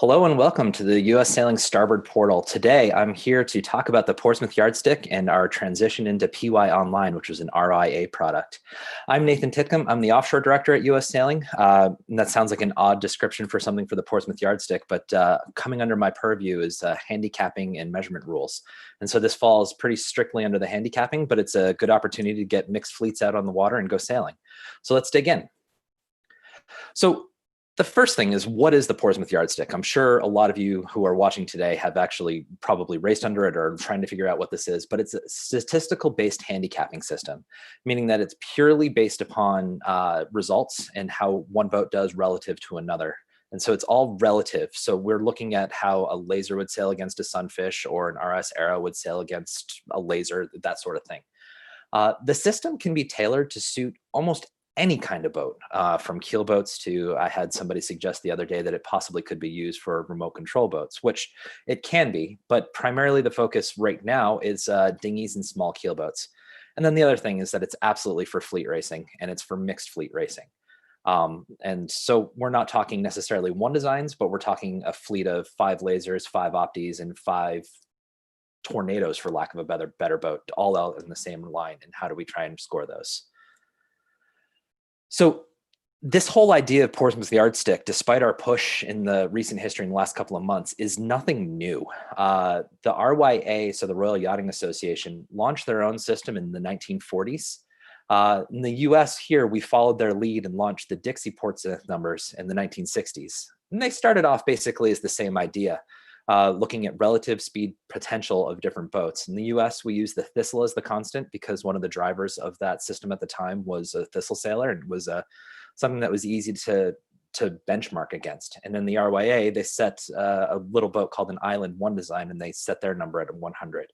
Hello and welcome to the U.S. Sailing Starboard Portal. Today, I'm here to talk about the Portsmouth Yardstick and our transition into PYOnline, which is an RYA product. I'm Nathan Titcomb. I'm the offshore director at U.S. Sailing. And that sounds like an odd description for something for the Portsmouth Yardstick, but coming under my purview is handicapping and measurement rules. And so this falls pretty strictly under the handicapping, but it's a good opportunity to get mixed fleets out on the water and go sailing. So let's dig in. So the first thing is, what is the Portsmouth Yardstick? I'm sure a lot of you who are watching today have actually probably raced under it or trying to figure out what this is, but it's a statistical-based handicapping system, meaning that it's purely based upon results and how one boat does relative to another. And so it's all relative. So we're looking at how a laser would sail against a sunfish or an RS Arrow would sail against a laser, that sort of thing. The system can be tailored to suit almost any kind of boat, from keel boats to, I had somebody suggest the other day that it possibly could be used for remote control boats, which it can be, but primarily the focus right now is dinghies and small keel boats. And then the other thing is that it's absolutely for fleet racing, and it's for mixed fleet racing. And so we're not talking necessarily one designs, but we're talking a fleet of 5 lasers, 5 opties, and 5 tornadoes, for lack of a better boat, all out in the same line. And how do we try and score those? So this whole idea of Portsmouth Yardstick, despite our push in the recent history in the last couple of months, is nothing new. The RYA, so the Royal Yachting Association, launched their own system in the 1940s. In the US here, we followed their lead and launched the Dixie Portsmouth numbers in the 1960s. And they started off basically as the same idea, looking at relative speed potential of different boats. In the US, we use the thistle as the constant because one of the drivers of that system at the time was a thistle sailor, and was something that was easy to benchmark against. And in the RYA, they set a little boat called an Island 1 design, and they set their number at 100.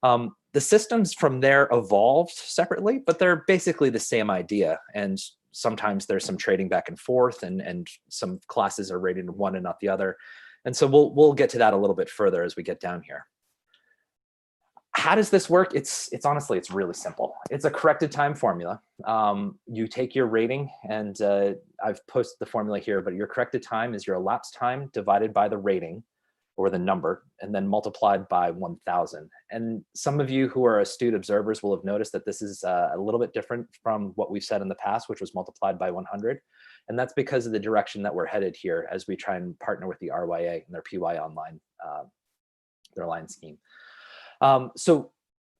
The systems from there evolved separately, but they're basically the same idea. And sometimes there's some trading back and forth, and some classes are rated one and not the other. And so we'll get to that a little bit further as we get down here. How does this work? It's honestly, it's really simple. It's a corrected time formula. You take your rating, and I've posted the formula here, but your corrected time is your elapsed time divided by the rating, or the number, and then multiplied by 1,000. And some of you who are astute observers will have noticed that this is a little bit different from what we've said in the past, which was multiplied by 100. And that's because of the direction that we're headed here as we try and partner with the RYA and their PYOnline, their line scheme. So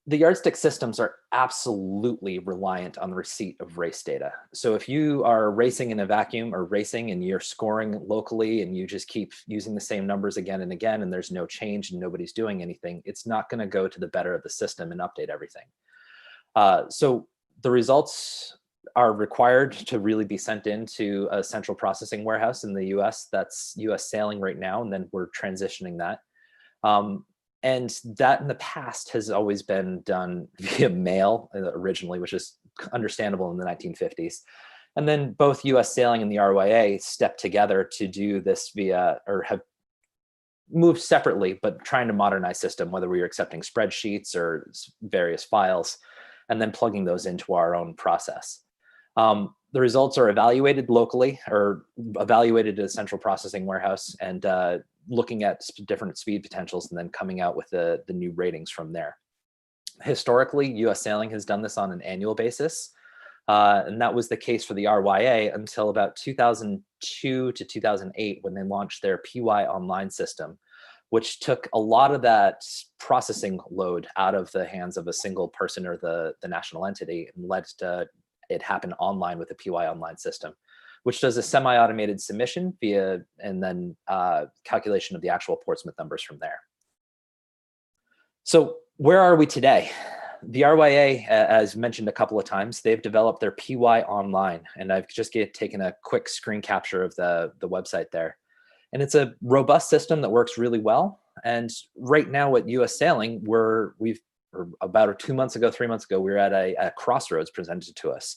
the yardstick systems are absolutely reliant on the receipt of race data. So if you are racing in a vacuum, or racing and you're scoring locally and you just keep using the same numbers again and again, and there's no change and nobody's doing anything, it's not going to go to the better of the system and update everything. So the results are required to really be sent into a central processing warehouse in the US. That's US Sailing right now, and then we're transitioning that. And that in the past has always been done via mail originally, which is understandable in the 1950s. And then both US Sailing and the RYA stepped together to do this via, or have moved separately, but trying to modernize system, whether we were accepting spreadsheets or various files, and then plugging those into our own process. The results are evaluated locally, or evaluated at a central processing warehouse, and looking at different speed potentials, and then coming out with the new ratings from there. Historically, US Sailing has done this on an annual basis, and that was the case for the RYA until about 2002 to 2008, when they launched their PYOnline system, which took a lot of that processing load out of the hands of a single person or the national entity, and led to it happen online with the PYOnline system, which does a semi-automated submission via, and then calculation of the actual Portsmouth numbers from there. So where are we today? The RYA, as mentioned a couple of times, they've developed their PYOnline, and I've just taken a quick screen capture of the website there. And it's a robust system that works really well. And right now at US Sailing, about 2 months ago, 3 months ago, we were at a crossroads presented to us.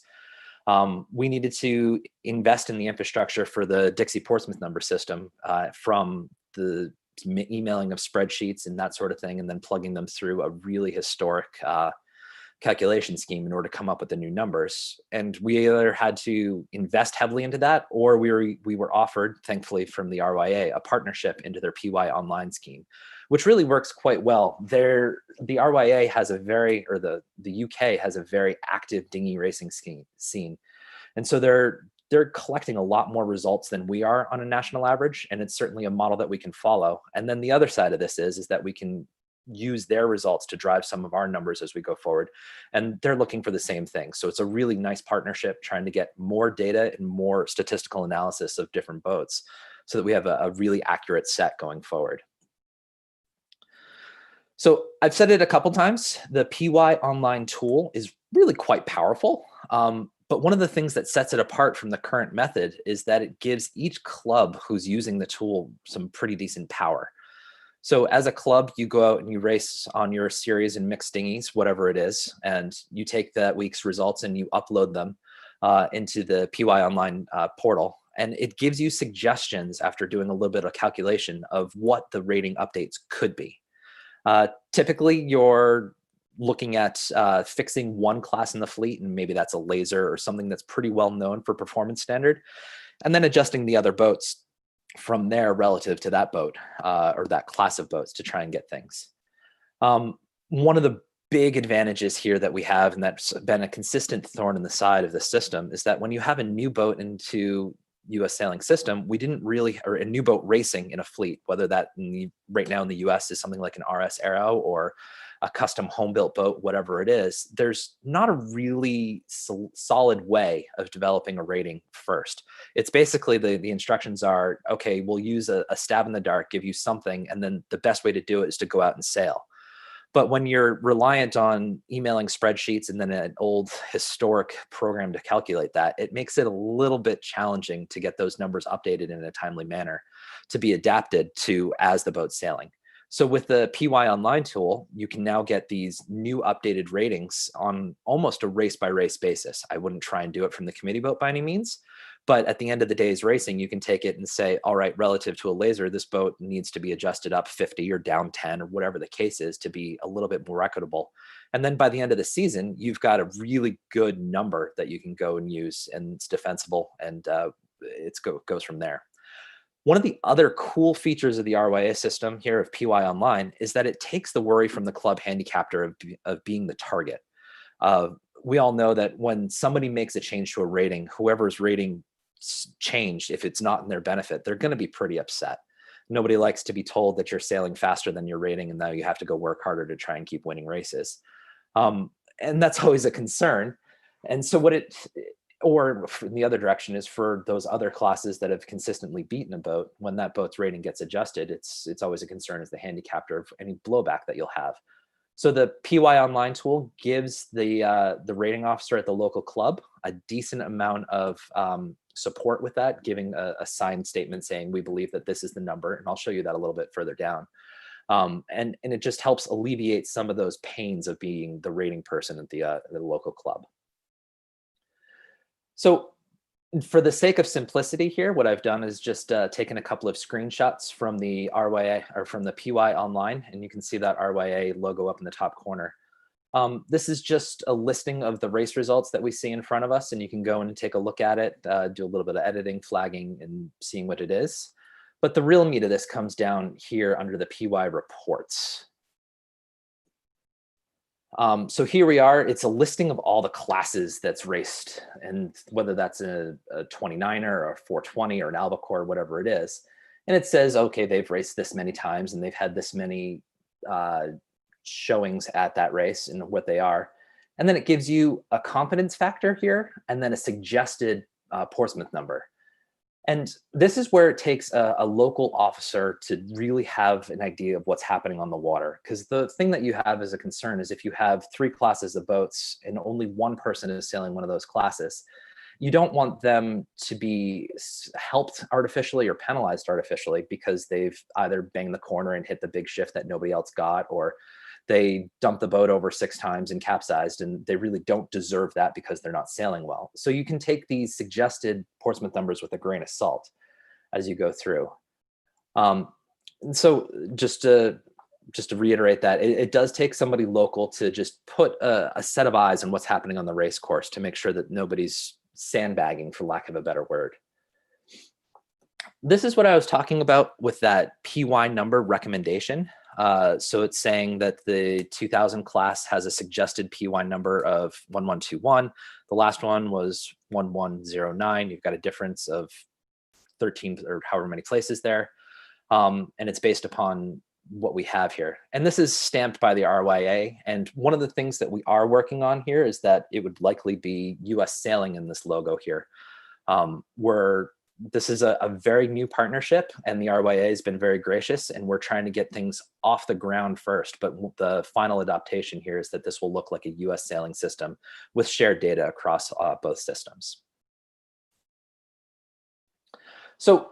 We needed to invest in the infrastructure for the Dixie Portsmouth number system, from the emailing of spreadsheets and that sort of thing, and then plugging them through a really historic calculation scheme in order to come up with the new numbers. And we either had to invest heavily into that, or we were offered, thankfully from the RYA, a partnership into their PYOnline scheme, which really works quite well. The RYA has a very, or the UK has a very active dinghy racing scene. And so they're collecting a lot more results than we are on a national average, and it's certainly a model that we can follow. And then the other side of this is that we can use their results to drive some of our numbers as we go forward, and they're looking for the same thing. So it's a really nice partnership, trying to get more data and more statistical analysis of different boats so that we have a really accurate set going forward. So I've said it a couple times, the PYOnline tool is really quite powerful. But one of the things that sets it apart from the current method is that it gives each club who's using the tool some pretty decent power. So as a club, you go out and you race on your series in mixed dinghies, whatever it is, and you take that week's results and you upload them into the PYOnline portal. And it gives you suggestions after doing a little bit of calculation of what the rating updates could be. Typically, you're looking at fixing one class in the fleet, and maybe that's a laser or something that's pretty well known for performance standard, and then adjusting the other boats from there relative to that boat or that class of boats to try and get things. One of the big advantages here that we have, and that's been a consistent thorn in the side of the system, is that when you have a new boat into US sailing system, we didn't really, or a new boat racing in a fleet, whether that right now in the US is something like an RS Arrow or a custom home-built boat, whatever it is, there's not a really solid way of developing a rating first. It's basically the instructions are, okay, we'll use a stab in the dark, give you something, and then the best way to do it is to go out and sail. But when you're reliant on emailing spreadsheets and then an old historic program to calculate that, it makes it a little bit challenging to get those numbers updated in a timely manner to be adapted to as the boat's sailing. So with the PYOnline tool, you can now get these new updated ratings on almost a race-by-race basis. I wouldn't try and do it from the committee boat by any means, but at the end of the day's racing, you can take it and say, all right, relative to a laser, this boat needs to be adjusted up 50 or down 10 or whatever the case is to be a little bit more equitable. And then by the end of the season, you've got a really good number that you can go and use, and it's defensible, and it goes from there. One of the other cool features of the RYA system here of PYOnline is that it takes the worry from the club handicaptor of being the target. We all know that when somebody makes a change to a rating, whoever's rating changed, if it's not in their benefit, they're going to be pretty upset. Nobody likes to be told that you're sailing faster than your rating and now you have to go work harder to try and keep winning races. And that's always a concern. And so or in the other direction is for those other classes that have consistently beaten a boat, when that boat's rating gets adjusted, it's always a concern as the handicaptor of any blowback that you'll have. So the PYOnline tool gives the rating officer at the local club a decent amount of support with that, giving a signed statement saying, we believe that this is the number, and I'll show you that a little bit further down. And it just helps alleviate some of those pains of being the rating person at the local club. So for the sake of simplicity here, what I've done is just taken a couple of screenshots from the RYA or from the PYOnline, and you can see that RYA logo up in the top corner. This is just a listing of the race results that we see in front of us, and you can go in and take a look at it, do a little bit of editing, flagging, and seeing what it is. But the real meat of this comes down here under the PY reports. So here we are. It's a listing of all the classes that's raced, and whether that's a 29er or a 420 or an albacore, whatever it is. And it says, okay, they've raced this many times and they've had this many showings at that race and what they are. And then it gives you a confidence factor here and then a suggested Portsmouth number. And this is where it takes a local officer to really have an idea of what's happening on the water. Because the thing that you have as a concern is if you have 3 classes of boats and only one person is sailing one of those classes, you don't want them to be helped artificially or penalized artificially because they've either banged the corner and hit the big shift that nobody else got, or they dumped the boat over 6 times and capsized, and they really don't deserve that because they're not sailing well. So you can take these suggested Portsmouth numbers with a grain of salt as you go through. And so just to just to reiterate that, it does take somebody local to just put a set of eyes on what's happening on the race course to make sure that nobody's sandbagging, for lack of a better word. This is what I was talking about with that PY number recommendation. So it's saying that the 2000 class has a suggested PY number of 1121. The last one was 1109. You've got a difference of 13 or however many places there. And it's based upon what we have here. And this is stamped by the RYA. And one of the things that we are working on here is that it would likely be US sailing in this logo here. This is a very new partnership, and the RYA has been very gracious, and we're trying to get things off the ground first. But the final adaptation here is that this will look like a US sailing system with shared data across both systems. So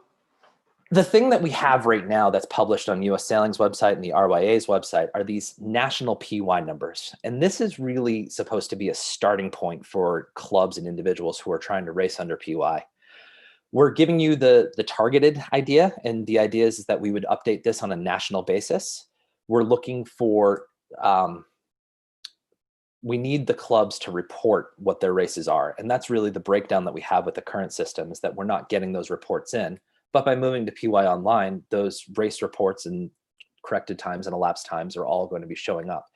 the thing that we have right now that's published on US Sailing's website and the RYA's website are these national PY numbers. And this is really supposed to be a starting point for clubs and individuals who are trying to race under PY. We're giving you the targeted idea, and the idea is that we would update this on a national basis. We're looking for, we need the clubs to report what their races are. And that's really the breakdown that we have with the current system, is that we're not getting those reports in. But by moving to PYOnline, those race reports and corrected times and elapsed times are all going to be showing up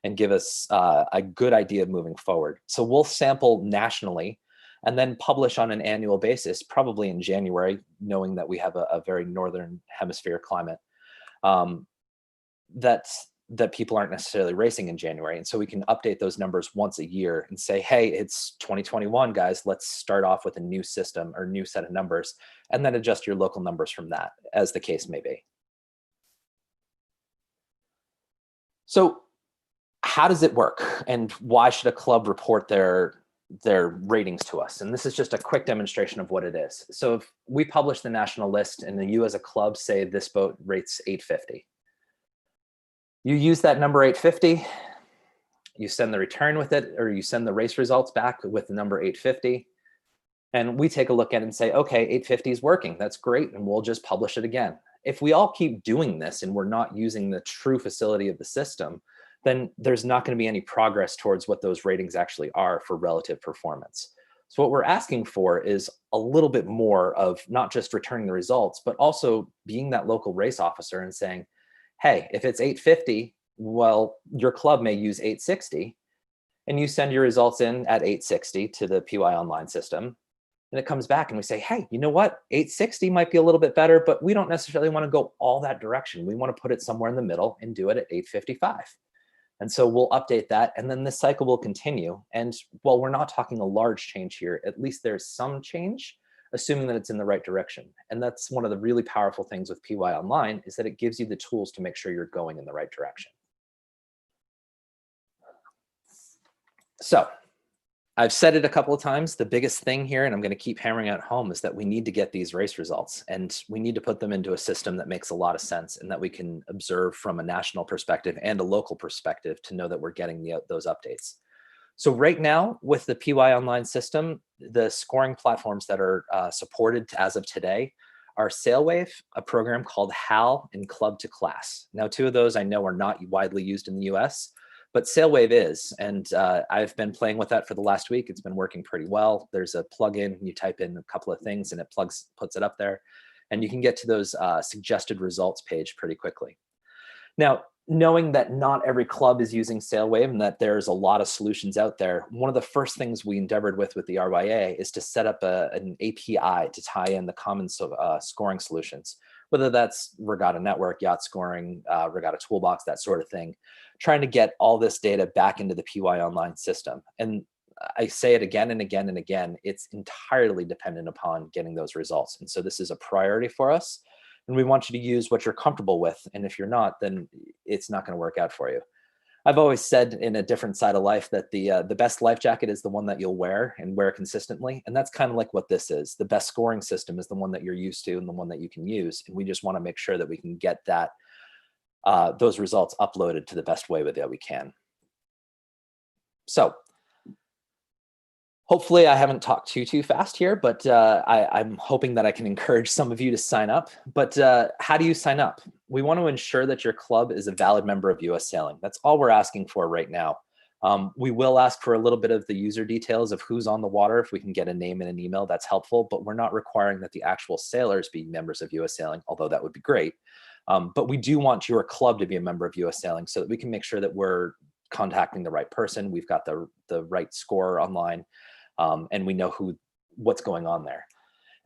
and give us a good idea of moving forward. So we'll sample nationally and then publish on an annual basis, probably in January, knowing that we have a very northern hemisphere climate, that people aren't necessarily racing in January. And so we can update those numbers once a year and say, hey, it's 2021, guys, let's start off with a new system or new set of numbers, and then adjust your local numbers from that, as the case may be. So how does it work? And why should a club report their ratings to us? And this is just a quick demonstration of what it is. So if we publish the national list and then you as a club say this boat rates 850, you use that number 850, you send the return with it, or you send the race results back with the number 850, and we take a look at it and say, okay, 850 is working, that's great, and we'll just publish it again. If we all keep doing this and we're not using the true facility of the system, then there's not going to be any progress towards what those ratings actually are for relative performance. So what we're asking for is a little bit more of not just returning the results, but also being that local race officer and saying, hey, if it's 850, well, your club may use 860, and you send your results in at 860 to the PYOnline system, and it comes back and we say, hey, you know what? 860 might be a little bit better, but we don't necessarily want to go all that direction. We want to put it somewhere in the middle and do it at 855. And so we'll update that, and then this cycle will continue. And while we're not talking a large change here, at least there's some change, assuming that it's in the right direction. And that's one of the really powerful things with PYOnline, is that it gives you the tools to make sure you're going in the right direction. So I've said it a couple of times, the biggest thing here, and I'm going to keep hammering it home, is that we need to get these race results, and we need to put them into a system that makes a lot of sense and that we can observe from a national perspective and a local perspective to know that we're getting those updates. So right now with the PYOnline system, the scoring platforms that are supported as of today are Sailwave, a program called HAL, and Club to Class. Now, two of those I know are not widely used in the US, but Sailwave is, and I've been playing with that for the last week. It's been working pretty well. There's a plugin, you type in a couple of things and it puts it up there, and you can get to those suggested results page pretty quickly. Now, knowing that not every club is using Sailwave and that there's a lot of solutions out there, one of the first things we endeavored with the RYA is to set up an API to tie in the common scoring solutions, whether that's Regatta Network, Yacht Scoring, Regatta Toolbox, that sort of thing, trying to get all this data back into the PYOnline system. And I say it again and again and again, it's entirely dependent upon getting those results. And so this is a priority for us. And we want you to use what you're comfortable with. And if you're not, then it's not going to work out for you. I've always said in a different side of life that the best life jacket is the one that you'll wear and wear consistently. And that's kind of like what this is. The best scoring system is the one that you're used to and the one that you can use. And we just want to make sure that we can get that those results uploaded to the best way that we can. So hopefully I haven't talked too fast here, but I'm hoping that I can encourage some of you to sign up. But how do you sign up? we want to ensure that your club is a valid member of US Sailing. That's all we're asking for right now. We will ask for a little bit of the user details of who's on the water. If we can get a name and an email, that's helpful, but we're not requiring that the actual sailors be members of US Sailing, although that would be great. But we do want your club to be a member of US Sailing so that we can make sure that we're contacting the right person. We've got the right score online, and we know what's going on there.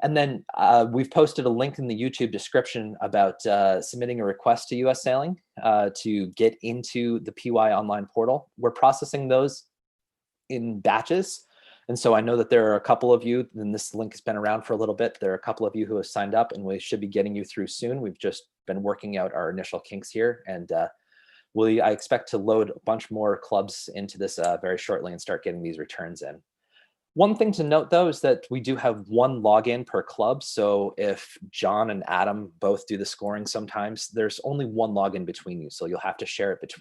And then we've posted a link in the YouTube description about submitting a request to US Sailing to get into the PYOnline portal. We're processing those in batches. And so I know that there are a couple of you, and this link has been around for a little bit. There are a couple of you who have signed up, and we should be getting you through soon. We've just been working out our initial kinks here. And I expect to load a bunch more clubs into this very shortly and start getting these returns in. One thing to note, though, is that we do have one login per club. So if John and Adam both do the scoring sometimes, there's only one login between you. So you'll have to share it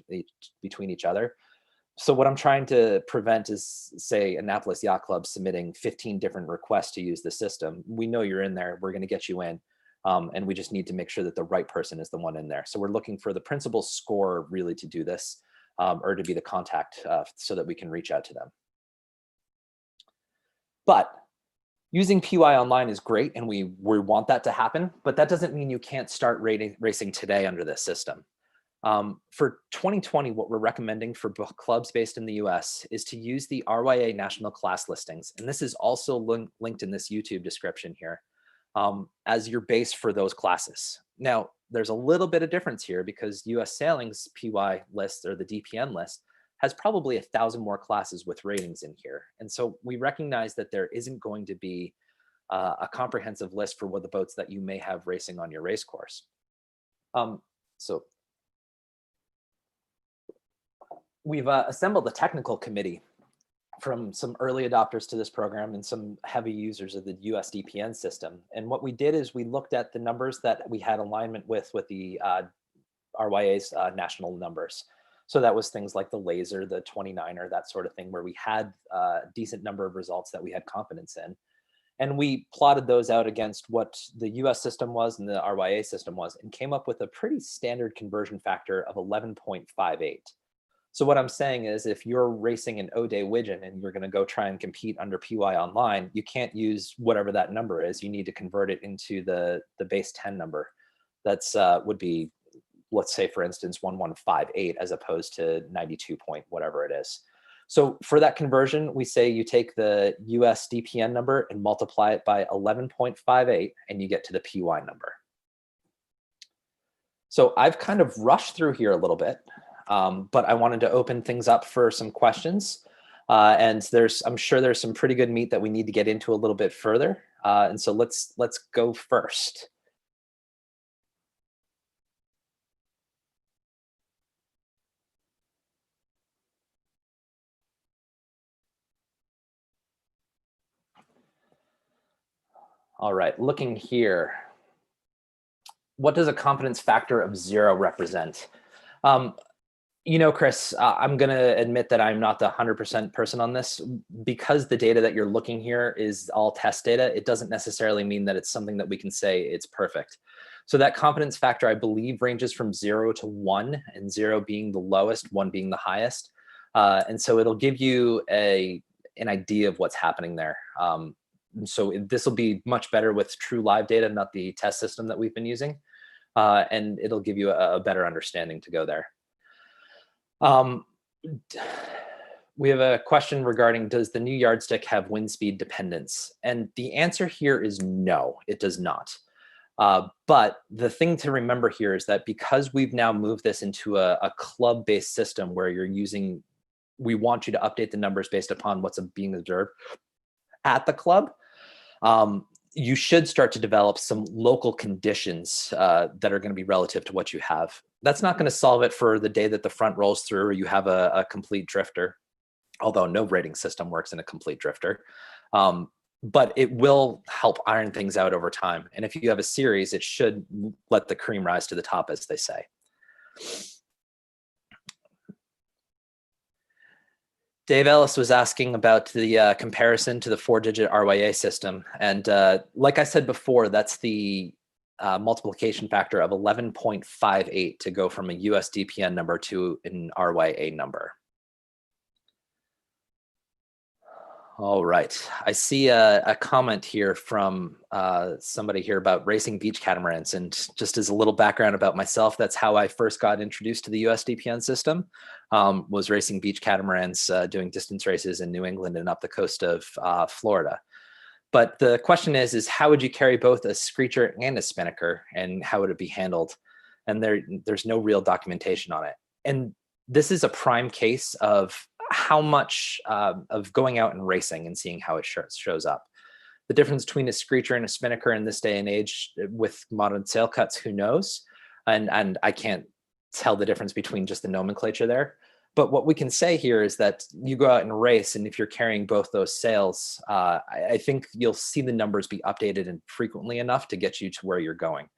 between each other. So what I'm trying to prevent is, say, Annapolis Yacht Club submitting 15 different requests to use the system. We know you're in there. We're going to get you in. And we just need to make sure that the right person is the one in there. So we're looking for the principal scorer really to do this, or to be the contact so that we can reach out to them. But using PYOnline is great, and we want that to happen, but that doesn't mean you can't start racing today under this system. For 2020, what we're recommending for clubs based in the US is to use the RYA National Class Listings. And this is also linked in this YouTube description here as your base for those classes. Now, there's a little bit of difference here because US Sailing's PY list, or the DPN list, has probably 1,000 more classes with ratings in here. And so we recognize that there isn't going to be a comprehensive list for what the boats that you may have racing on your race course. So we've assembled a technical committee from some early adopters to this program and some heavy users of the US DPN system. And what we did is we looked at the numbers that we had alignment with the RYA's national numbers. So that was things like the laser, the 29er, that sort of thing, where we had a decent number of results that we had confidence in. And we plotted those out against what the US system was and the RYA system was, and came up with a pretty standard conversion factor of 11.58. So what I'm saying is, if you're racing an O-Day widgeon and you're going to go try and compete under PYOnline, you can't use whatever that number is. You need to convert it into the base 10 number. That's would be, let's say, for instance, 1158 as opposed to 92 point whatever it is. So for that conversion, we say you take the US DPN number and multiply it by 11.58, and you get to the PY number. So I've kind of rushed through here a little bit, but I wanted to open things up for some questions. And I'm sure there's some pretty good meat that we need to get into a little bit further. And so let's go first. All right, looking here. What does a confidence factor of 0 represent? You know, Chris, I'm going to admit that I'm not the 100% person on this. Because the data that you're looking here is all test data, it doesn't necessarily mean that it's something that we can say it's perfect. So that confidence factor, I believe, ranges from 0 to 1, and 0 being the lowest, 1 being the highest. And so it'll give you an idea of what's happening there. So this will be much better with true live data, not the test system that we've been using. And it'll give you a better understanding to go there. We have a question regarding, does the new yardstick have wind speed dependence? And the answer here is no, it does not. But the thing to remember here is that because we've now moved this into a club-based system where we want you to update the numbers based upon what's being observed at the club, you should start to develop some local conditions that are going to be relative to what you have. That's not going to solve it for the day that the front rolls through or you have a complete drifter, although no rating system works in a complete drifter. But it will help iron things out over time. And if you have a series, it should let the cream rise to the top, as they say. Dave Ellis was asking about the comparison to the 4-digit RYA system. And like I said before, that's the multiplication factor of 11.58 to go from a USDPN number to an RYA number. All right, I see a comment here from somebody here about racing beach catamarans, and just as a little background about myself, that's how I first got introduced to the USDPN system, was racing beach catamarans, doing distance races in New England and up the coast of Florida. But the question is how would you carry both a screecher and a spinnaker, and how would it be handled? And there's no real documentation on it. And this is a prime case of how much of going out and racing and seeing how it shows up. The difference between a screecher and a spinnaker in this day and age with modern sail cuts, who knows? And I can't tell the difference between just the nomenclature there. But what we can say here is that you go out and race, and if you're carrying both those sails, I think you'll see the numbers be updated and frequently enough to get you to where you're going.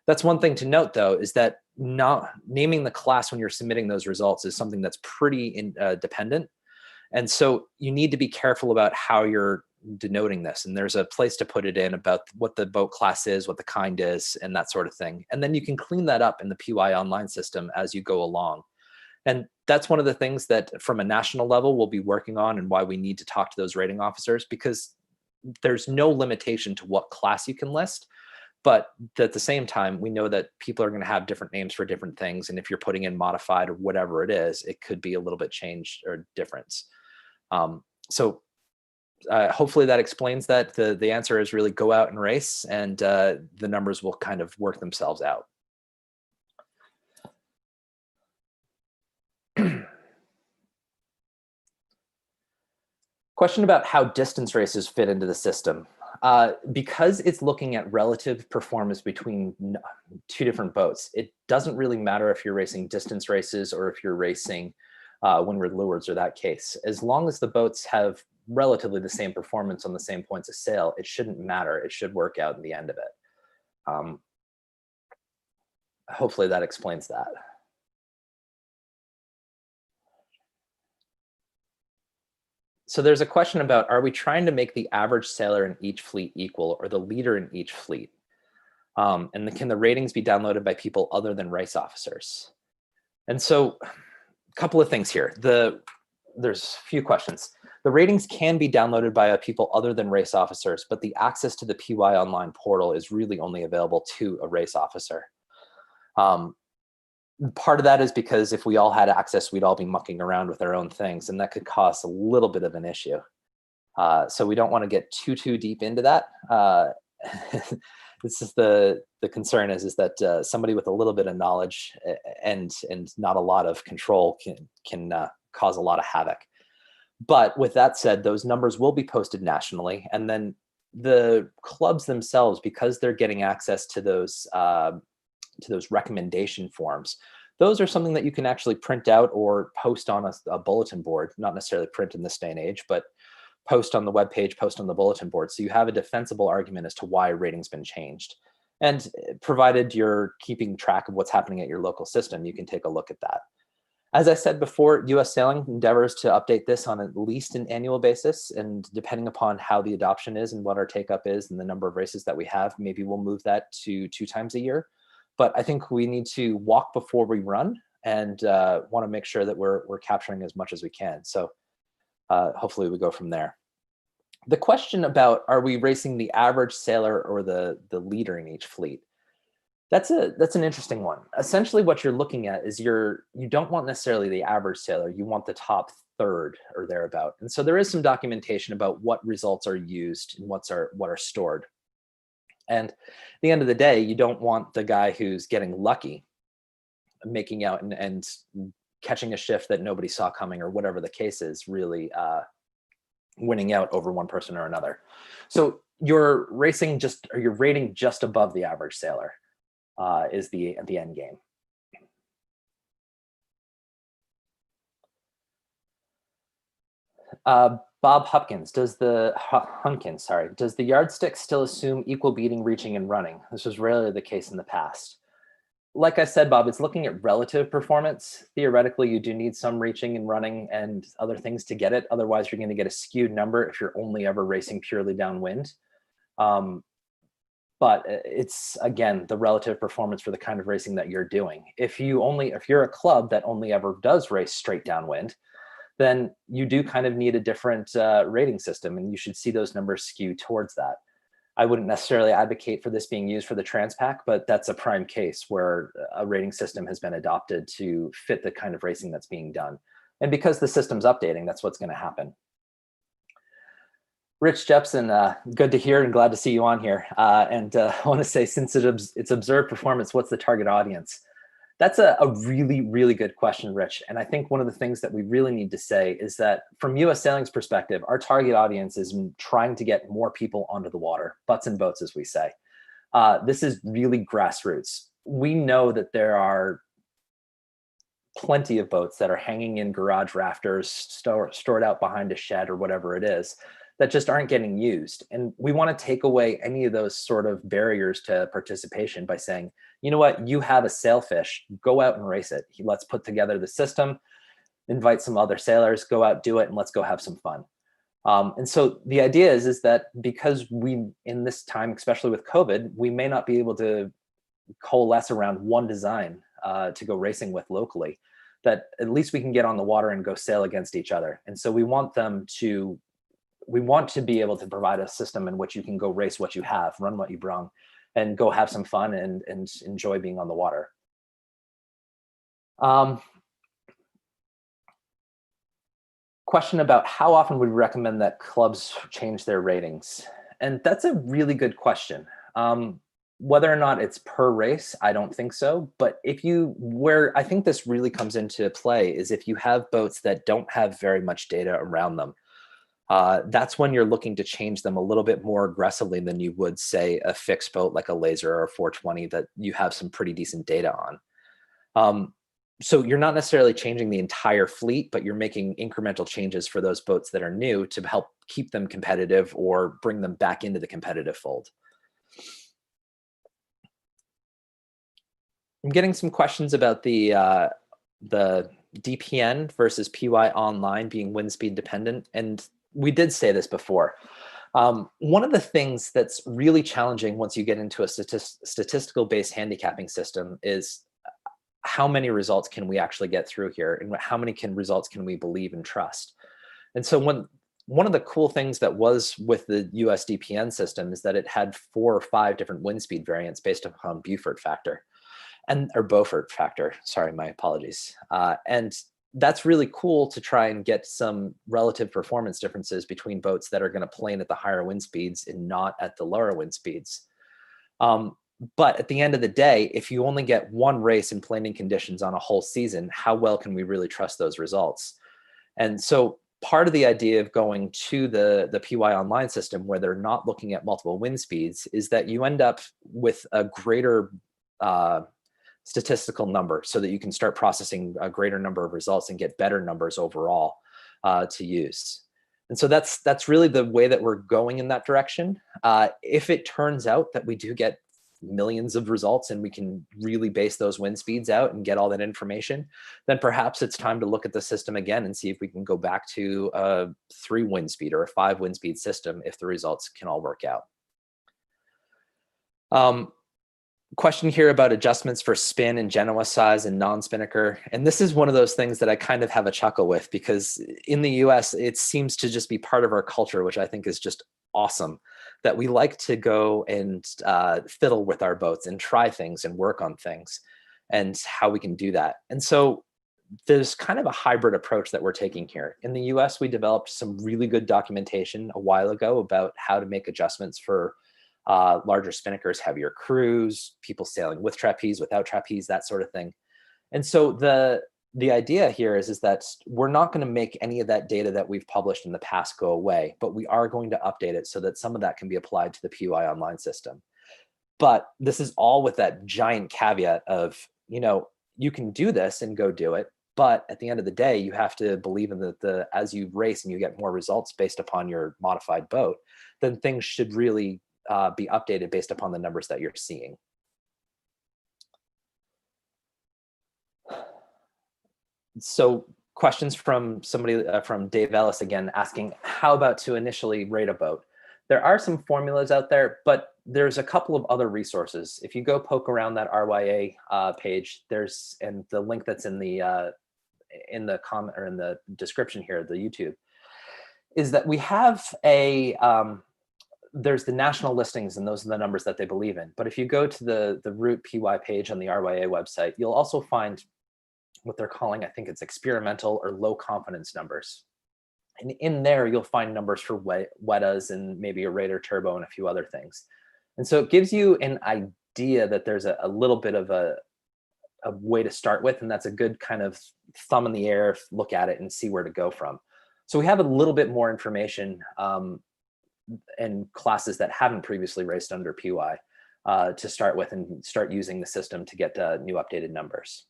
That's one thing to note, though, is that not naming the class when you're submitting those results is something that's pretty dependent. And so you need to be careful about how you're denoting this. And there's a place to put it in about what the boat class is, what the kind is, and that sort of thing. And then you can clean that up in the PYOnline system as you go along. And that's one of the things that from a national level we'll be working on, and why we need to talk to those rating officers, because there's no limitation to what class you can list. But at the same time, we know that people are going to have different names for different things. And if you're putting in modified or whatever it is, it could be a little bit changed or difference. So hopefully that explains that. The answer is really go out and race, and the numbers will kind of work themselves out. Question about how distance races fit into the system. Because it's looking at relative performance between two different boats, it doesn't really matter if you're racing distance races or if you're racing windward lewards or that case. As long as the boats have relatively the same performance on the same points of sail, it shouldn't matter. It should work out in the end of it. Hopefully that explains that. So there's a question about, are we trying to make the average sailor in each fleet equal, or the leader in each fleet? And can the ratings be downloaded by people other than race officers? And so a couple of things here. There's a few questions. The ratings can be downloaded by people other than race officers, but the access to the PYOnline portal is really only available to a race officer. Part of that is because if we all had access, we'd all be mucking around with our own things, and that could cause a little bit of an issue. So we don't want to get too deep into that. This is the concern is that somebody with a little bit of knowledge and not a lot of control can cause a lot of havoc. But with that said, those numbers will be posted nationally, and then the clubs themselves, because they're getting access to those recommendation forms, those are something that you can actually print out or post on a bulletin board, not necessarily print in this day and age, but post on the webpage, post on the bulletin board. So you have a defensible argument as to why a rating's been changed. And provided you're keeping track of what's happening at your local system, you can take a look at that. As I said before, US Sailing endeavors to update this on at least an annual basis, and depending upon how the adoption is and what our take-up is and the number of races that we have, maybe we'll move that to 2 times a year. But I think we need to walk before we run, and want to make sure that we're capturing as much as we can. So hopefully we go from there. The question about, are we racing the average sailor or the leader in each fleet? That's an interesting one. Essentially what you're looking at is you don't want necessarily the average sailor, you want the top third or thereabout. And so there is some documentation about what results are used and what are stored. And at the end of the day, you don't want the guy who's getting lucky, making out and catching a shift that nobody saw coming or whatever the case is, really winning out over one person or another. So you're rating just above the average sailor is the end game. Bob Hunkins, does the yardstick still assume equal beating, reaching, and running? This was rarely the case in the past. Like I said, Bob, it's looking at relative performance. Theoretically, you do need some reaching and running and other things to get it. Otherwise, you're going to get a skewed number if you're only ever racing purely downwind. but it's, again, the relative performance for the kind of racing that you're doing. If you're a club that only ever does race straight downwind, then you do kind of need a different rating system, and you should see those numbers skew towards that. I wouldn't necessarily advocate for this being used for the Transpac, but that's a prime case where a rating system has been adopted to fit the kind of racing that's being done. And because the system's updating, that's what's going to happen. Rich Jepson, good to hear and glad to see you on here. I want to say, since it's observed performance, what's the target audience? That's a really, really good question, Rich. And I think one of the things that we really need to say is that from US Sailing's perspective, our target audience is trying to get more people onto the water, butts and boats, as we say. This is really grassroots. We know that there are plenty of boats that are hanging in garage rafters, stored out behind a shed or whatever it is, that just aren't getting used. And we want to take away any of those sort of barriers to participation by saying, you know what, you have a sailfish, go out and race it. Let's put together the system, invite some other sailors, go out, do it, and let's go have some fun. And so the idea is that because in this time, especially with COVID, we may not be able to coalesce around one design to go racing with locally, that at least we can get on the water and go sail against each other. And so we want to be able to provide a system in which you can go race what you have, run what you brung, and go have some fun and enjoy being on the water. Question about how often would we recommend that clubs change their ratings? And that's a really good question. Whether or not it's per race, I don't think so. But where I think this really comes into play is if you have boats that don't have very much data around them. That's when you're looking to change them a little bit more aggressively than you would, say, a fixed boat like a Laser or a 420 that you have some pretty decent data on. So you're not necessarily changing the entire fleet, but you're making incremental changes for those boats that are new to help keep them competitive or bring them back into the competitive fold. I'm getting some questions about the DPN versus PYOnline being wind speed dependent. And we did say this before. One of the things that's really challenging once you get into a statistical-based handicapping system is how many results can we actually get through here, and how many results can we believe and trust. And so one of the cool things that was with the US DPN system is that it had 4 or 5 different wind speed variants based upon Beaufort factor, or Beaufort factor. Sorry, my apologies. And that's really cool to try and get some relative performance differences between boats that are going to plane at the higher wind speeds and not at the lower wind speeds. But at the end of the day, if you only get one race in planing conditions on a whole season, how well can we really trust those results? And so part of the idea of going to the PYOnline system, where they're not looking at multiple wind speeds, is that you end up with a greater statistical number, so that you can start processing a greater number of results and get better numbers overall to use. And so that's really the way that we're going in that direction. If it turns out that we do get millions of results and we can really base those wind speeds out and get all that information, then perhaps it's time to look at the system again and see if we can go back to a 3 wind speed or a 5 wind speed system if the results can all work out. Question here about adjustments for spin and genoa size and non-spinnaker. And this is one of those things that I kind of have a chuckle with, because in the US, it seems to just be part of our culture, which I think is just awesome, that we like to go and fiddle with our boats and try things and work on things and how we can do that. And so there's kind of a hybrid approach that we're taking here. In the US, we developed some really good documentation a while ago about how to make adjustments for larger spinnakers, heavier crews, people sailing with trapeze, without trapeze, that sort of thing. And so the idea here is that we're not going to make any of that data that we've published in the past go away, but we are going to update it so that some of that can be applied to the PYOnline system. But this is all with that giant caveat of, you can do this and go do it, but at the end of the day, you have to believe in that as you race and you get more results based upon your modified boat, then things should really be updated based upon the numbers that you're seeing. So questions from somebody, from Dave Ellis again, asking, how about to initially rate a boat? There are some formulas out there, but there's a couple of other resources. If you go poke around that RYA page, and the link that's in the comment or in the description here, the YouTube, is that we have there's the national listings, and those are the numbers that they believe in. But if you go to the root PY page on the RYA website, you'll also find what they're calling, I think it's experimental or low confidence numbers. And in there, you'll find numbers for WETAs and maybe a Raider Turbo and a few other things. And so it gives you an idea that there's a little bit of a way to start with, and that's a good kind of thumb in the air, look at it and see where to go from. So we have a little bit more information in classes that haven't previously raced under PY to start with and start using the system to get new updated numbers.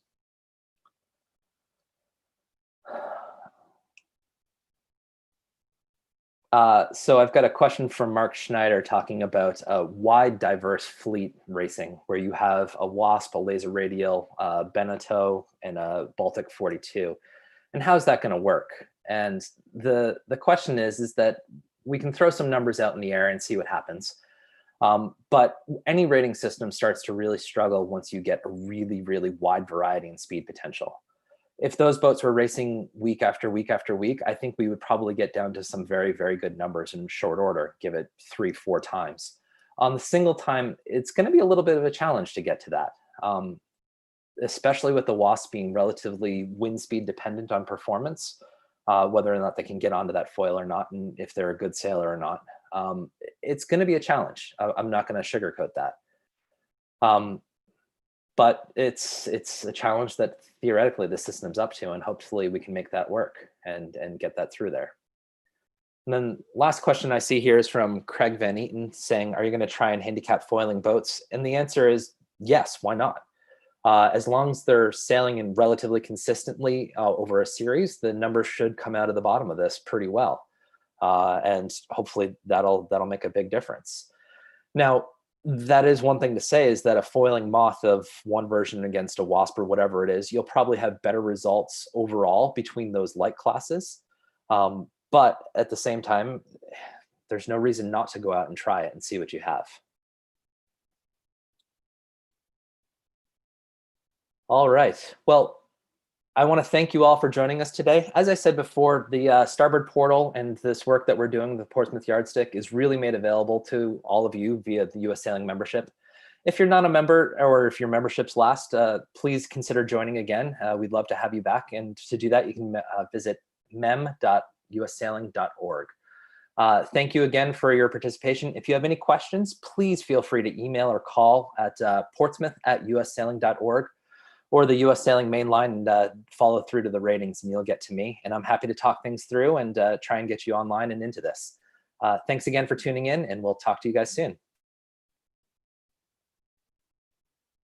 So I've got a question from Mark Schneider talking about wide, diverse fleet racing, where you have a Wasp, a Laser Radial, Beneteau, and a Baltic 42. And how's that going to work? And the question is that we can throw some numbers out in the air and see what happens. But any rating system starts to really struggle once you get a really, really wide variety in speed potential. If those boats were racing week after week after week, I think we would probably get down to some very, very good numbers in short order, give it 3-4 times. On the single time, it's going to be a little bit of a challenge to get to that, especially with the Wasp being relatively wind speed dependent on performance, whether or not they can get onto that foil or not, and if they're a good sailor or not. It's going to be a challenge. I'm not going to sugarcoat that. But it's a challenge that theoretically the system's up to, and hopefully we can make that work and get that through there. And then last question I see here is from Craig Van Eaton saying, are you going to try and handicap foiling boats? And the answer is yes, why not? As long as they're sailing in relatively consistently over a series, the numbers should come out of the bottom of this pretty well. And hopefully that'll make a big difference. Now, that is one thing to say, is that a foiling moth of one version against a Wasp or whatever it is, you'll probably have better results overall between those light classes. But at the same time, there's no reason not to go out and try it and see what you have. All right. Well, I want to thank you all for joining us today. As I said before, the Starboard Portal and this work that we're doing, the Portsmouth Yardstick, is really made available to all of you via the US Sailing membership. If you're not a member, or if your membership's last, please consider joining again. We'd love to have you back. And to do that, you can visit mem.ussailing.org. Thank you again for your participation. If you have any questions, please feel free to email or call at portsmouth@ussailing.org. or the US Sailing main line, and follow through to the ratings, and you'll get to me. And I'm happy to talk things through and try and get you online and into this. Thanks again for tuning in, and we'll talk to you guys soon.